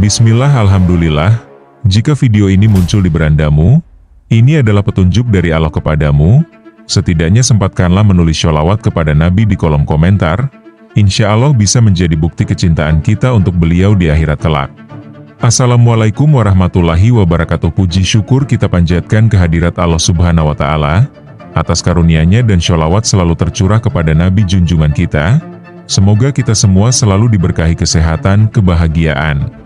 Bismillah, alhamdulillah. Jika video ini muncul di berandamu, ini adalah petunjuk dari Allah kepadamu. Setidaknya sempatkanlah menulis sholawat kepada Nabi di kolom komentar. Insya Allah bisa menjadi bukti kecintaan kita untuk beliau di akhirat kelak. Assalamualaikum warahmatullahi wabarakatuh. Puji syukur kita panjatkan kehadirat Allah Subhanahu wa Ta'ala atas karunia-Nya dan sholawat selalu tercurah kepada Nabi junjungan kita. Semoga kita semua selalu diberkahi kesehatan, kebahagiaan,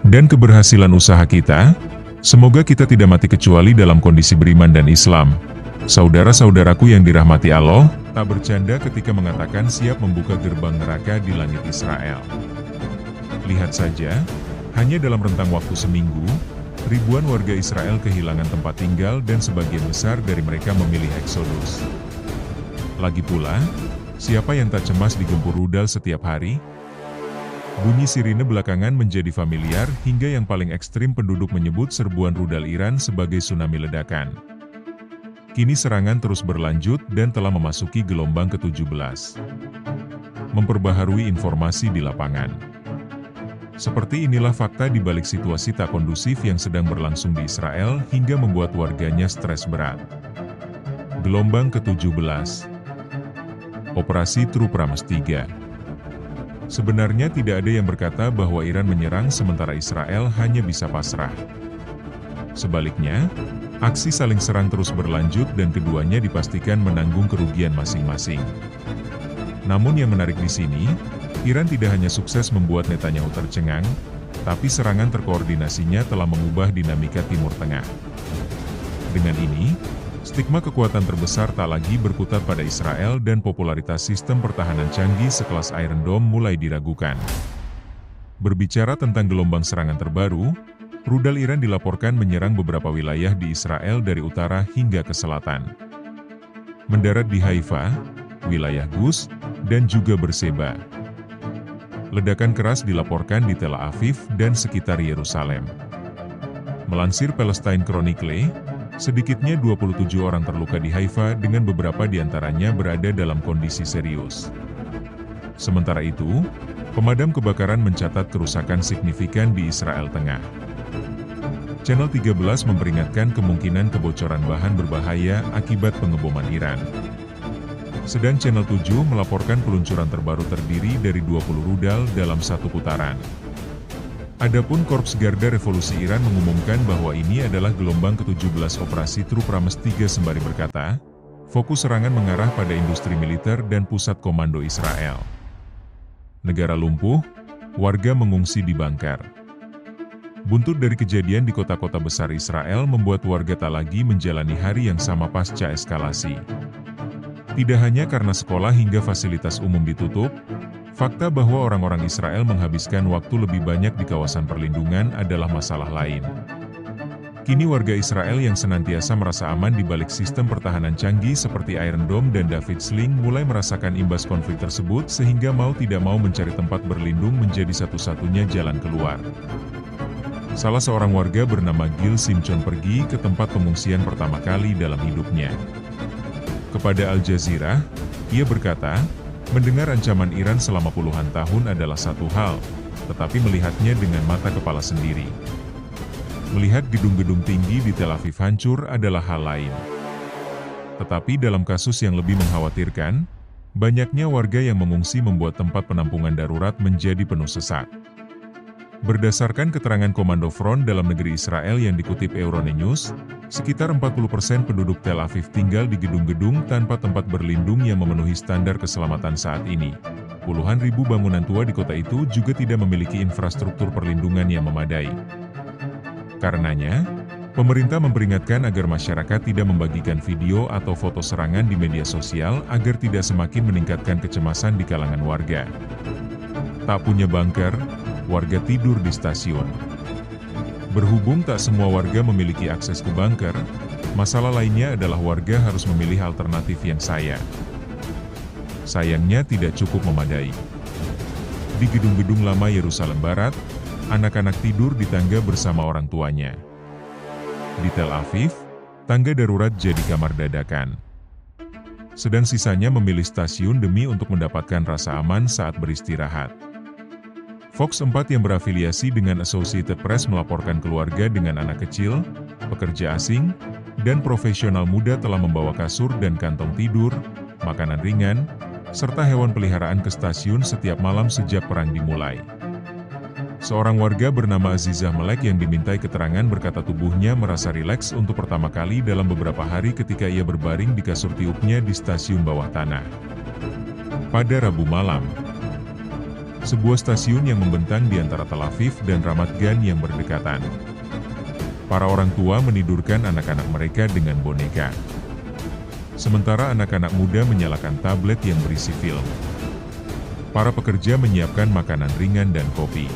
dan keberhasilan usaha kita. Semoga kita tidak mati kecuali dalam kondisi beriman dan Islam. Saudara-saudaraku yang dirahmati Allah, tak bercanda ketika mengatakan siap membuka gerbang neraka di langit Israel. Lihat saja, hanya dalam rentang waktu seminggu, ribuan warga Israel kehilangan tempat tinggal dan sebagian besar dari mereka memilih eksodus. Lagi pula, siapa yang tak cemas digempur rudal setiap hari? Bunyi sirine belakangan menjadi familiar hingga yang paling ekstrim penduduk menyebut serbuan rudal Iran sebagai tsunami ledakan. Kini serangan terus berlanjut dan telah memasuki gelombang ke-17. Memperbaharui informasi di lapangan. Seperti inilah fakta di balik situasi tak kondusif yang sedang berlangsung di Israel hingga membuat warganya stres berat. Gelombang ke-17. Operasi True Promise 3. Sebenarnya tidak ada yang berkata bahwa Iran menyerang sementara Israel hanya bisa pasrah. Sebaliknya, aksi saling serang terus berlanjut dan keduanya dipastikan menanggung kerugian masing-masing. Namun yang menarik di sini, Iran tidak hanya sukses membuat Netanyahu tercengang, tapi serangan terkoordinasinya telah mengubah dinamika Timur Tengah. Dengan ini, stigma kekuatan terbesar tak lagi berputar pada Israel dan popularitas sistem pertahanan canggih sekelas Iron Dome mulai diragukan. Berbicara tentang gelombang serangan terbaru, rudal Iran dilaporkan menyerang beberapa wilayah di Israel dari utara hingga ke selatan. Mendarat di Haifa, wilayah Gus, dan juga Berseba. Ledakan keras dilaporkan di Tel Aviv dan sekitar Yerusalem. Melansir Palestine Chronicle, sedikitnya 27 orang terluka di Haifa dengan beberapa diantaranya berada dalam kondisi serius. Sementara itu, pemadam kebakaran mencatat kerusakan signifikan di Israel Tengah. Channel 13 memperingatkan kemungkinan kebocoran bahan berbahaya akibat pengeboman Iran. Sedang Channel 7 melaporkan peluncuran terbaru terdiri dari 20 rudal dalam satu putaran. Adapun Korps Garda Revolusi Iran mengumumkan bahwa ini adalah gelombang ke-17 operasi True Promise 3 sembari berkata, fokus serangan mengarah pada industri militer dan pusat komando Israel. Negara lumpuh, warga mengungsi di bunker. Buntut dari kejadian di kota-kota besar Israel membuat warga tak lagi menjalani hari yang sama pasca eskalasi. Tidak hanya karena sekolah hingga fasilitas umum ditutup, fakta bahwa orang-orang Israel menghabiskan waktu lebih banyak di kawasan perlindungan adalah masalah lain. Kini warga Israel yang senantiasa merasa aman di balik sistem pertahanan canggih seperti Iron Dome dan David Sling mulai merasakan imbas konflik tersebut sehingga mau tidak mau mencari tempat berlindung menjadi satu-satunya jalan keluar. Salah seorang warga bernama Gil Simpson pergi ke tempat pengungsian pertama kali dalam hidupnya. Kepada Al Jazeera, ia berkata, mendengar ancaman Iran selama puluhan tahun adalah satu hal, tetapi melihatnya dengan mata kepala sendiri. Melihat gedung-gedung tinggi di Tel Aviv hancur adalah hal lain. Tetapi dalam kasus yang lebih mengkhawatirkan, banyaknya warga yang mengungsi membuat tempat penampungan darurat menjadi penuh sesak. Berdasarkan keterangan Komando Front dalam negeri Israel yang dikutip Euronews, sekitar 40% penduduk Tel Aviv tinggal di gedung-gedung tanpa tempat berlindung yang memenuhi standar keselamatan saat ini. Puluhan ribu bangunan tua di kota itu juga tidak memiliki infrastruktur perlindungan yang memadai. Karenanya, pemerintah memperingatkan agar masyarakat tidak membagikan video atau foto serangan di media sosial agar tidak semakin meningkatkan kecemasan di kalangan warga. Tak punya bunker, warga tidur di stasiun. Berhubung tak semua warga memiliki akses ke bunker, masalah lainnya adalah warga harus memilih alternatif yang sayangnya tidak cukup memadai. Di gedung-gedung lama Yerusalem Barat, anak-anak tidur di tangga bersama orang tuanya. Di Tel Aviv, tangga darurat jadi kamar dadakan. Sedang sisanya memilih stasiun demi untuk mendapatkan rasa aman saat beristirahat. Fox 4 yang berafiliasi dengan Associated Press melaporkan keluarga dengan anak kecil, pekerja asing, dan profesional muda telah membawa kasur dan kantong tidur, makanan ringan, serta hewan peliharaan ke stasiun setiap malam sejak perang dimulai. Seorang warga bernama Azizah Melek yang dimintai keterangan berkata tubuhnya merasa rileks untuk pertama kali dalam beberapa hari ketika ia berbaring di kasur tiupnya di stasiun bawah tanah. Pada Rabu malam, sebuah stasiun yang membentang di antara Tel Aviv dan Ramat Gan yang berdekatan. Para orang tua menidurkan anak-anak mereka dengan boneka. Sementara anak-anak muda menyalakan tablet yang berisi film. Para pekerja menyiapkan makanan ringan dan kopi.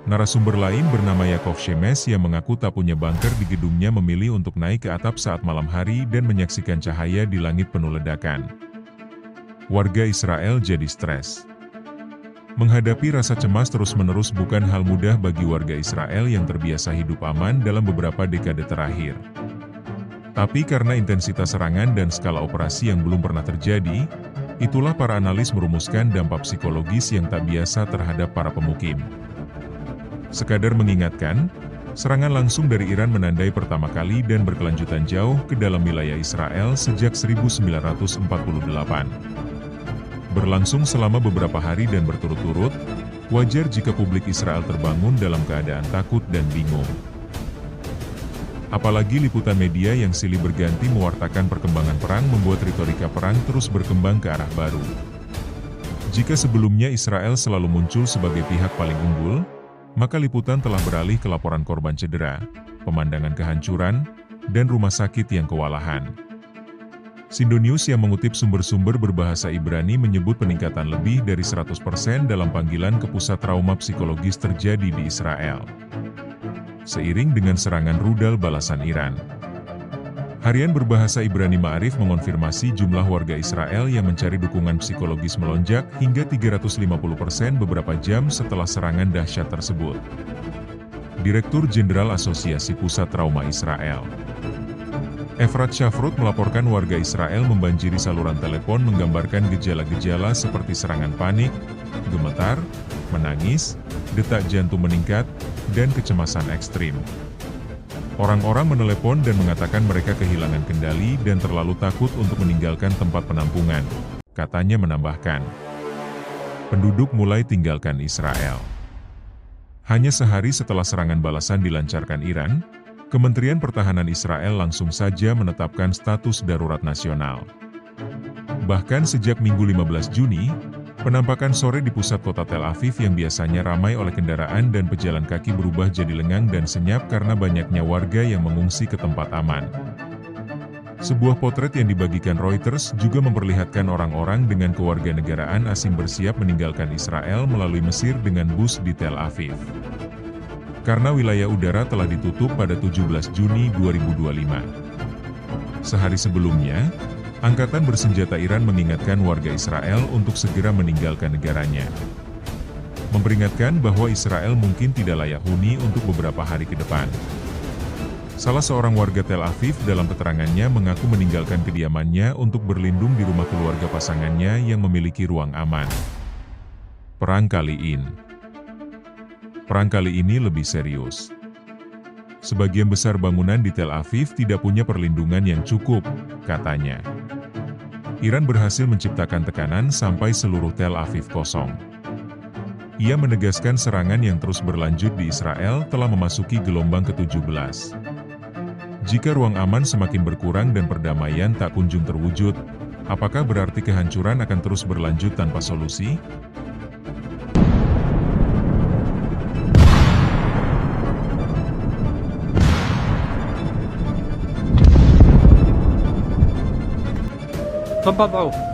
Narasumber lain bernama Yakov Shemes yang mengaku tak punya bunker di gedungnya memilih untuk naik ke atap saat malam hari dan menyaksikan cahaya di langit penuh ledakan. Warga Israel jadi stres. Menghadapi rasa cemas terus-menerus bukan hal mudah bagi warga Israel yang terbiasa hidup aman dalam beberapa dekade terakhir. Tapi karena intensitas serangan dan skala operasi yang belum pernah terjadi, itulah para analis merumuskan dampak psikologis yang tak biasa terhadap para pemukim. Sekadar mengingatkan, serangan langsung dari Iran menandai pertama kali dan berkelanjutan jauh ke dalam wilayah Israel sejak 1948. Berlangsung selama beberapa hari dan berturut-turut, wajar jika publik Israel terbangun dalam keadaan takut dan bingung. Apalagi liputan media yang silih berganti mewartakan perkembangan perang membuat retorika perang terus berkembang ke arah baru. Jika sebelumnya Israel selalu muncul sebagai pihak paling unggul, maka liputan telah beralih ke laporan korban cedera, pemandangan kehancuran, dan rumah sakit yang kewalahan. Sindonews yang mengutip sumber-sumber berbahasa Ibrani menyebut peningkatan lebih dari 100% dalam panggilan ke pusat trauma psikologis terjadi di Israel. Seiring dengan serangan rudal balasan Iran. Harian berbahasa Ibrani Ma'arif mengonfirmasi jumlah warga Israel yang mencari dukungan psikologis melonjak hingga 350% beberapa jam setelah serangan dahsyat tersebut. Direktur Jenderal Asosiasi Pusat Trauma Israel, Efrat Shafrut melaporkan warga Israel membanjiri saluran telepon menggambarkan gejala-gejala seperti serangan panik, gemetar, menangis, detak jantung meningkat, dan kecemasan ekstrim. Orang-orang menelepon dan mengatakan mereka kehilangan kendali dan terlalu takut untuk meninggalkan tempat penampungan, katanya menambahkan. Penduduk mulai tinggalkan Israel. Hanya sehari setelah serangan balasan dilancarkan Iran, Kementerian Pertahanan Israel langsung saja menetapkan status darurat nasional. Bahkan sejak Minggu 15 Juni, penampakan sore di pusat kota Tel Aviv yang biasanya ramai oleh kendaraan dan pejalan kaki berubah jadi lengang dan senyap karena banyaknya warga yang mengungsi ke tempat aman. Sebuah potret yang dibagikan Reuters juga memperlihatkan orang-orang dengan kewarganegaraan asing bersiap meninggalkan Israel melalui Mesir dengan bus di Tel Aviv. Karena wilayah udara telah ditutup pada 17 Juni 2025. Sehari sebelumnya, Angkatan Bersenjata Iran mengingatkan warga Israel untuk segera meninggalkan negaranya. Memperingatkan bahwa Israel mungkin tidak layak huni untuk beberapa hari ke depan. Salah seorang warga Tel Aviv dalam keterangannya mengaku meninggalkan kediamannya untuk berlindung di rumah keluarga pasangannya yang memiliki ruang aman. Perang kali ini lebih serius. Sebagian besar bangunan di Tel Aviv tidak punya perlindungan yang cukup, katanya. Iran berhasil menciptakan tekanan sampai seluruh Tel Aviv kosong. Ia menegaskan serangan yang terus berlanjut di Israel telah memasuki gelombang ke-17. Jika ruang aman semakin berkurang dan perdamaian tak kunjung terwujud, apakah berarti kehancuran akan terus berlanjut tanpa solusi? تفضلوا